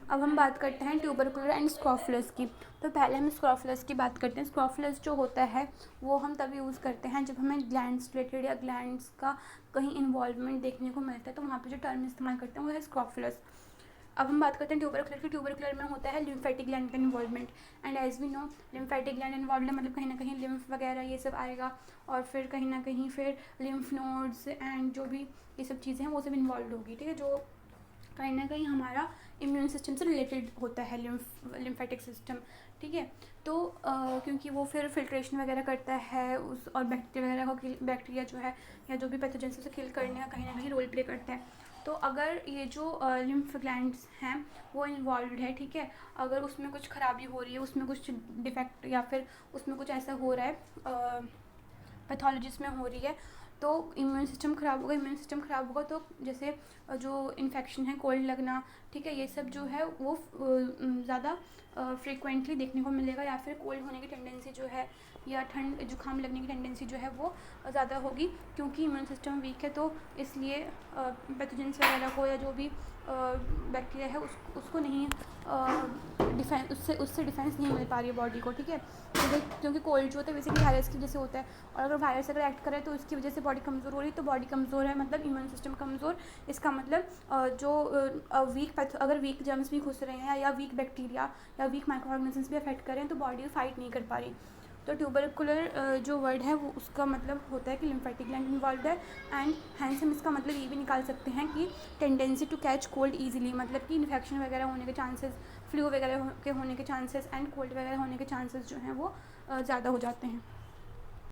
अब हम बात करते हैं ट्यूबरकुलर एंड स्क्रोफुलस की। तो पहले हम स्क्रोफुलस की बात करते हैं। स्क्रोफुलस जो होता है वो हम तब यूज़ करते हैं जब हमें ग्लैंड्स रिलेटेड या ग्लैंड्स का कहीं इन्वॉल्वमेंट देखने को मिलता है, तो वहाँ पे जो टर्म इस्तेमाल करते हैं वो है स्क्रोफुलस। अब हम बात करते हैं ट्यूबरकुलर की। ट्यूबरकुलर में होता है लिम्फेटिक ग्लैंड का involvement, and as we know lymphatic gland involve है मतलब कहीं ना कहीं लिम्फ वगैरह ये सब आएगा, और फिर कहीं ना कहीं फिर लिम्फ नोड्स एंड जो भी ये सब चीज़ें हैं वो सब इन्वॉल्व होगी, ठीक है, जो कहीं ना कहीं हमारा इम्यून सिस्टम से रिलेटेड होता है, लिम्फेटिक सिस्टम, ठीक है। तो क्योंकि वो फिर फिल्ट्रेशन वगैरह करता है उस, और बैक्टीरिया वगैरह को, बैक्टीरिया जो है या जो भी पैथोजन से उसे किल करने का कहीं ना कहीं रोल प्ले करता है। तो अगर ये जो लिम्फ ग्लैंड्स हैं वो इन्वॉल्व है, ठीक है, अगर उसमें कुछ खराबी हो रही है, उसमें कुछ डिफेक्ट या फिर उसमें कुछ ऐसा हो रहा है, पैथोलॉजीज में हो रही है, तो इम्यून सिस्टम ख़राब होगा। इम्यून सिस्टम ख़राब होगा तो जैसे जो इन्फेक्शन है, कोल्ड लगना, ठीक है, ये सब जो है वो ज़्यादा फ्रीक्वेंटली देखने को मिलेगा, या फिर कोल्ड होने की टेंडेंसी जो है या ठंड जुकाम लगने की टेंडेंसी जो है वो ज़्यादा होगी, क्योंकि इम्यून सिस्टम वीक है। तो इसलिए पैथोजेंस वगैरह को या जो भी बैक्टीरिया है उसको नहीं डिफेंस, उससे डिफेंस नहीं मिल पा रही है बॉडी को, ठीक है, क्योंकि कोल्ड जो होता है बेसिकली वायरस की वजह से होता है, और अगर वायरस अगर एक्ट करे तो उसकी वजह से बॉडी कमज़ोर हो रही है। तो बॉडी कमज़ोर है मतलब इम्यून सिस्टम कमज़ोर, इसका मतलब जो अगर वीक जर्म्स भी घुस रहे हैं या वीक बैक्टीरिया या वीक माइक्रो ऑर्गेनिजम्स भी अफेक्ट करें तो बॉडी फाइट नहीं कर पा रही। तो ट्यूबरकुलर जो वर्ड है वो उसका मतलब होता है कि लिम्फेटिक ग्लैंड इन्वॉल्व है, एंड हैंस हम इसका मतलब ये भी निकाल सकते हैं कि tendency to catch cold easily, मतलब कि इन्फेक्शन वगैरह होने के चांसेस, फ्लू वगैरह के होने के चांसेस एंड कोल्ड वगैरह होने के चांसेस जो हैं वो ज़्यादा हो जाते हैं।